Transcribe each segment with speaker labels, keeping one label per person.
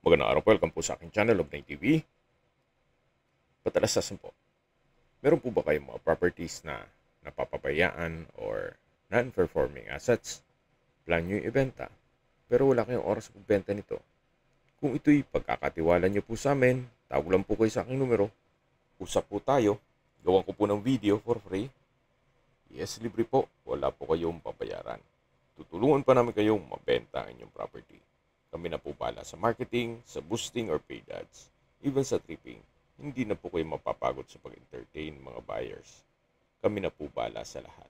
Speaker 1: Magandang araw po, welcome po sa aking channel, Lobnay TV. Patalasasan po, meron po ba kayong mga properties na napapabayaan or non-performing assets? Plan nyo yung ibenta, pero wala kayong oras pagbenta nito. Kung ito'y pagkakatiwala nyo po sa amin, tawag lang po kayo sa aking numero. Usap po tayo, gawan ko po ng video for free. Yes, libre po, wala po kayong pabayaran. Tutulungan pa namin kayong mabenta ang inyong property. Kami na po bala sa marketing, sa boosting or paid ads, even sa tripping. Hindi na po kayo mapapagod sa pag-entertain mga buyers. Kami na po bala sa lahat.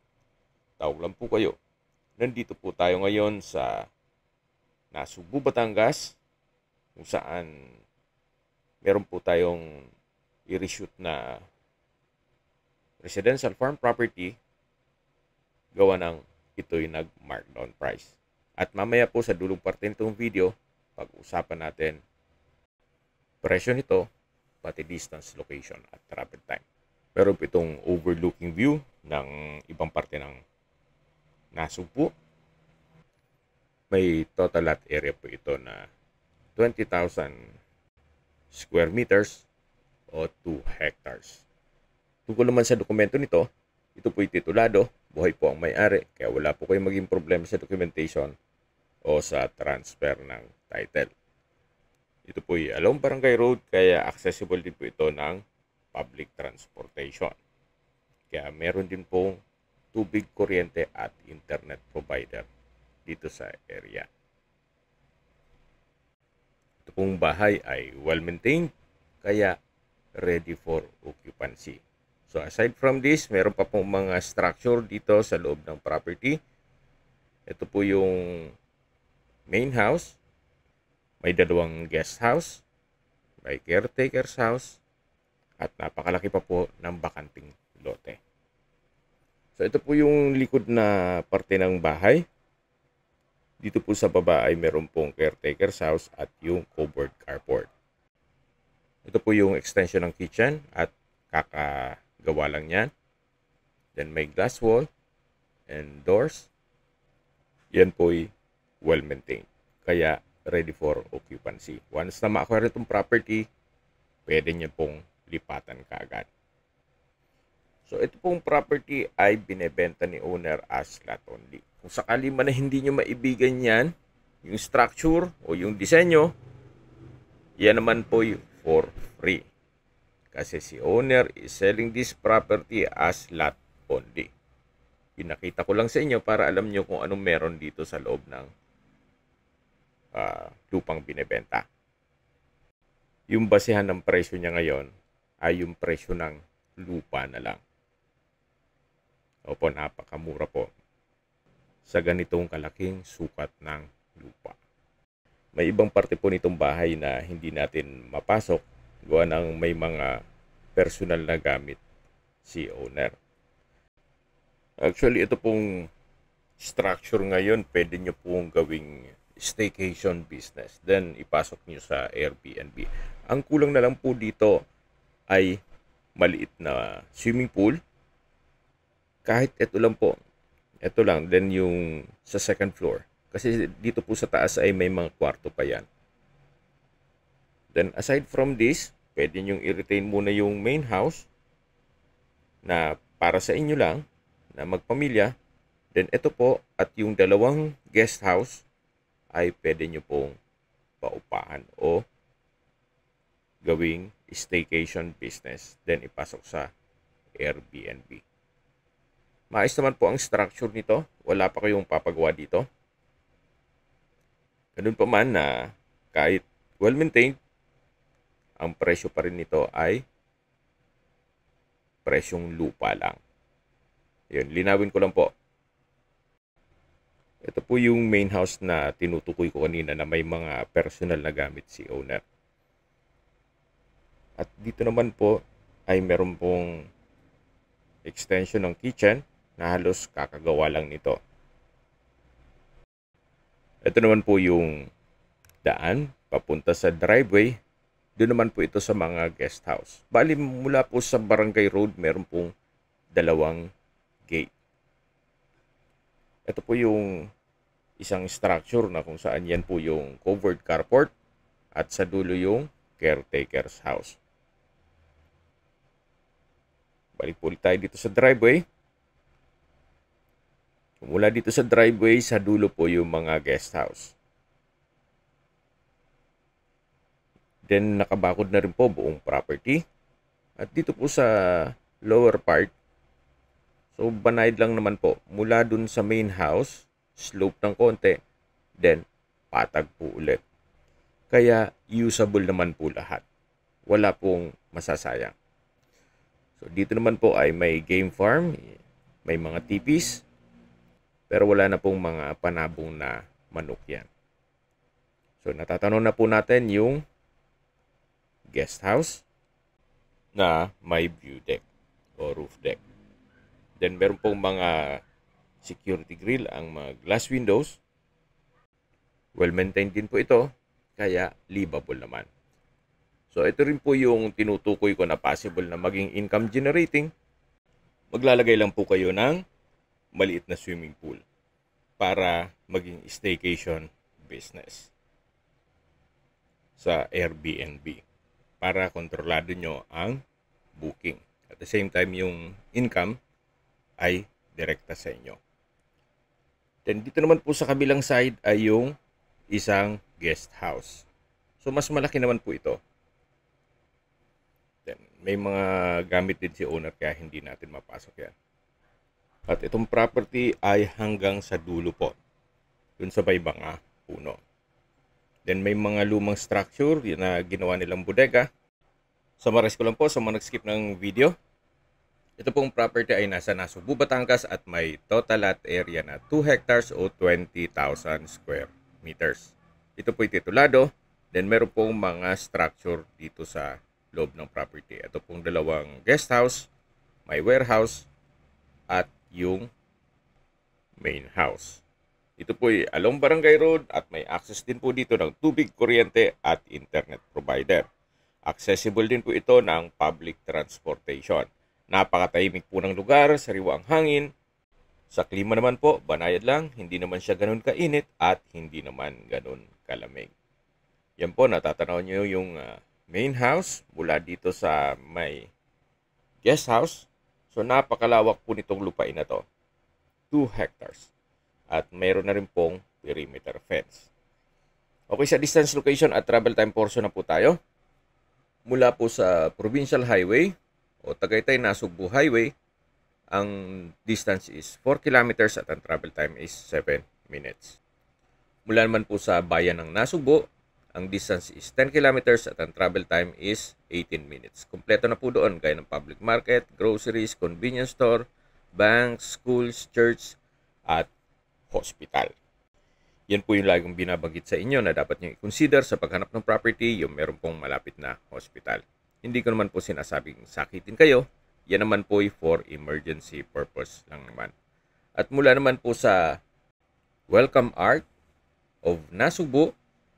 Speaker 1: Tawag lang po kayo. Nandito po tayo ngayon sa Nasugbu, Batangas, kung saan meron po tayong i-reshoot na residential farm property gawa ng ito'y nag-markdown price. At mamaya po sa dulong parte nitong video, pag-usapan natin presyo nito, pati distance, location at travel time. Pero itong overlooking view ng ibang parte ng Nasugbu. May total lot area po ito na 20,000 square meters o 2 hectares. Tungkol naman sa dokumento nito, ito po'y titulado, buhay po ang may-ari, kaya wala po kayong maging problema sa documentation o sa transfer ng title. Ito po'y along Barangay Road, kaya accessible din po ito ng public transportation. Kaya meron din pong tubig, kuryente at internet provider dito sa area. Ito pong bahay ay well-maintained, kaya ready for occupancy. So aside from this, meron pa pong mga structure dito sa loob ng property. Ito po yung main house. May dalawang guest house, may caretaker's house, at napakalaki pa po ng bakanting lote. So ito po yung likod na parte ng bahay. Dito po sa baba ay meron pong caretaker's house at yung covered carport. Ito po yung extension ng kitchen at kakagawa lang yan. Then may glass wall and doors. Yan po'y well-maintained. Kaya ready for occupancy. Once na ma-acquire itong property, pwede niya pong lipatan kaagad. So ito pong property ay binebenta ni owner as lot only. Kung sakali man na hindi nyo maibigan yan, yung structure o yung disenyo, yan naman po for free. Kasi si owner is selling this property as lot only. Pinakita ko lang sa inyo para alam nyo kung anong meron dito sa loob ng lupang binebenta. Yung basehan ng presyo niya ngayon ay yung presyo ng lupa na lang. Opo, napakamura po sa ganitong kalaking sukat ng lupa. May ibang parte po nitong bahay na hindi natin mapasok gawa ng may mga personal na gamit si owner. Actually, ito pong structure ngayon, pwede nyo pong gawing staycation business. Then, ipasok nyo sa Airbnb. Ang kulang na lang po dito ay maliit na swimming pool. Kahit ito lang po. Ito lang. Then, yung sa second floor. Kasi dito po sa taas ay may mga kwarto pa yan. Then, aside from this, pwede nyo i-retain muna yung main house na para sa inyo lang, na magpamilya. Then, ito po at yung dalawang guest house ay pwede nyo pong paupahan o gawing staycation business. Then, ipasok sa Airbnb. Maayos naman po ang structure nito. Wala pa kayong papagawa dito. Ganun pa man na kahit well-maintained, ang presyo pa rin nito ay presyong lupa lang. Yun, linawin ko lang po. Ito po yung main house na tinutukoy ko kanina na may mga personal na gamit si owner. At dito naman po ay meron pong extension ng kitchen na halos kakagawa lang nito. Ito naman po yung daan papunta sa driveway. Doon naman po ito sa mga guest house. Bali mula po sa Barangay Road meron pong dalawang gate. Ito po yung isang structure na kung saan yan po yung covered carport at sa dulo yung caretaker's house. Balik po tayo dito sa driveway. Mula dito sa driveway, sa dulo po yung mga guest house. Then nakabakod na rin po buong property. At dito po sa lower part, so banayad lang naman po. Mula dun sa main house, slope ng konti, then patag po ulit. Kaya usable naman po lahat. Wala pong masasayang. So dito naman po ay may game farm, may mga tipis, pero wala na pong mga panabong na manok yan. So natatanong na po natin yung guest house na may view deck o roof deck. Then meron pong mga security grill ang mga glass windows. Well maintained din po ito, kaya livable naman. So ito rin po yung tinutukoy ko na possible na maging income generating. Maglalagay lang po kayo ng maliit na swimming pool para maging staycation business sa Airbnb para kontrolado nyo ang booking. At the same time, yung income ay direkta sa inyo. Then dito naman po sa kabilang side ay yung isang guest house. So mas malaki naman po ito. Then, may mga gamit din si owner kaya hindi natin mapasok yan. At itong property ay hanggang sa dulo po. Dun sa may mga puno. Then may mga lumang structure na ginawa nilang bodega. Summarize ko lang po sa mga nag-skip ng video. Ito pong property ay nasa Nasugbu, Batangas at may total lot area na 2 hectares o 20,000 square meters. Ito po ay titulado. Then meron pong mga structure dito sa loob ng property. Ito pong dalawang guest house, may warehouse, at yung main house. Ito po ay along Barangay Road at may access din po dito ng tubig, kuryente at internet provider. Accessible din po ito ng public transportation. Napakatahimik po ng lugar, sariwa ang hangin. Sa klima naman po, banayad lang, hindi naman siya ganun kainit at hindi naman ganun kalamig. Yan po, natatanaw nyo yung main house mula dito sa may guest house. So napakalawak po nitong lupain na to. 2 hectares. At mayroon na rin pong perimeter fence. Okay, sa distance, location at travel time portion na po tayo. Mula po sa Provincial Highway o Tagaytay-Nasugbu Highway, ang distance is 4 kilometers at ang travel time is 7 minutes. Mula naman po sa bayan ng Nasugbu, ang distance is 10 kilometers at ang travel time is 18 minutes. Kompleto na po doon gaya ng public market, groceries, convenience store, banks, schools, church, at hospital. Yan po yung laging binabanggit sa inyo na dapat nyo i-consider sa paghanap ng property, yung meron pong malapit na hospital. Hindi ko naman po sinasabing sakitin kayo. Yan naman po for emergency purpose lang naman. At mula naman po sa Welcome Art of Nasugbu,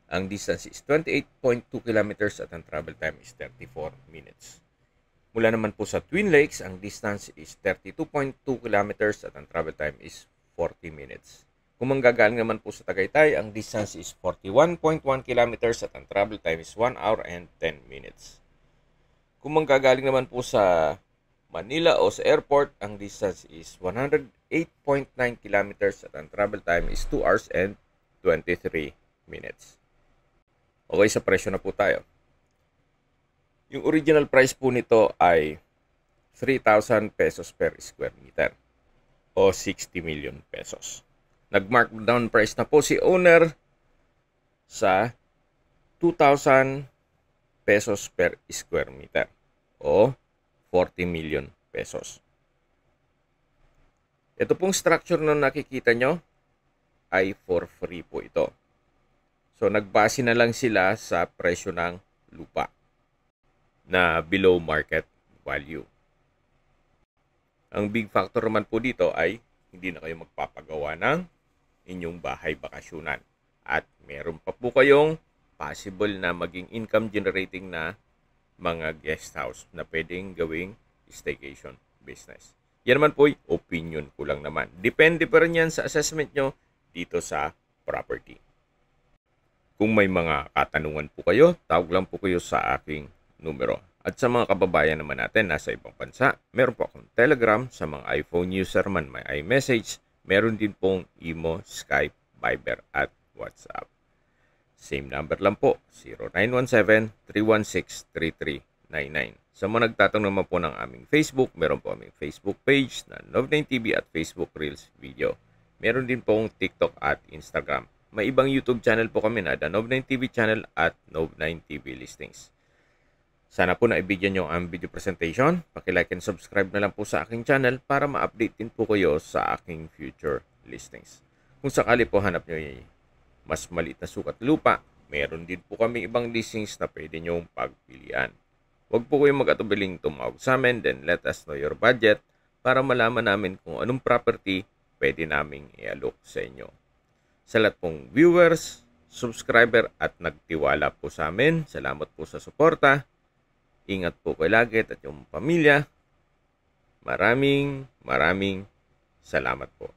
Speaker 1: ang distance is 28.2 kilometers at ang travel time is 34 minutes. Mula naman po sa Twin Lakes, ang distance is 32.2 kilometers at ang travel time is 40 minutes. Kung manggagaling naman po sa Tagaytay, ang distance is 41.1 kilometers at ang travel time is 1 hour and 10 minutes. Kung manggagaling naman po sa Manila o sa airport, ang distance is 108.9 kilometers at ang travel time is 2 hours and 23 minutes. Okay, sa presyo na po tayo. Yung original price po nito ay 3,000 pesos per square meter o 60 million pesos. Nag-markdown price na po si owner sa 2,000 pesos per square meter o 40 million pesos. Ito pong structure na nakikita nyo ay for free po ito. So, nagbase na lang sila sa presyo ng lupa na below market value. Ang big factor naman po dito ay hindi na kayo magpapagawa ng inyong bahay bakasyunan. At meron pa po kayong possible na maging income generating na mga guest house na pwedeng gawing staycation business. Yan naman po ay opinion ko lang naman. Depende pa rin yan sa assessment nyo dito sa property. Kung may mga katanungan po kayo, tawag lang po kayo sa aking numero. At sa mga kababayan naman natin nasa ibang bansa, meron po akong Telegram. Sa mga iPhone user man, may iMessage. Meron din pong Imo, Skype, Viber at WhatsApp. Same number lang po, 0917-316-3399. Sa mga nagtatanong naman po ng aming Facebook, meron po aming Facebook page na Nov9TV at Facebook Reels Video. Meron din pong TikTok at Instagram. May ibang YouTube channel po kami na The Nov9TV channel at Nov9TV Listings. Sana po naibigyan nyo ang video presentation. Paki-like and subscribe na lang po sa aking channel para ma-update din po kayo sa aking future listings. Kung sakali po hanap nyo mas maliit na sukat lupa, meron din po kami ibang listings na pwede nyong pagpilian. Huwag po kayong mag-atubiling tumawag sa amin, then let us know your budget para malaman namin kung anong property pwede naming i-alok sa inyo. Sa lahat pong viewers, subscriber at nagtiwala po sa amin, salamat po sa suporta. Ingat po kayo lagi at yung pamilya. Maraming salamat po.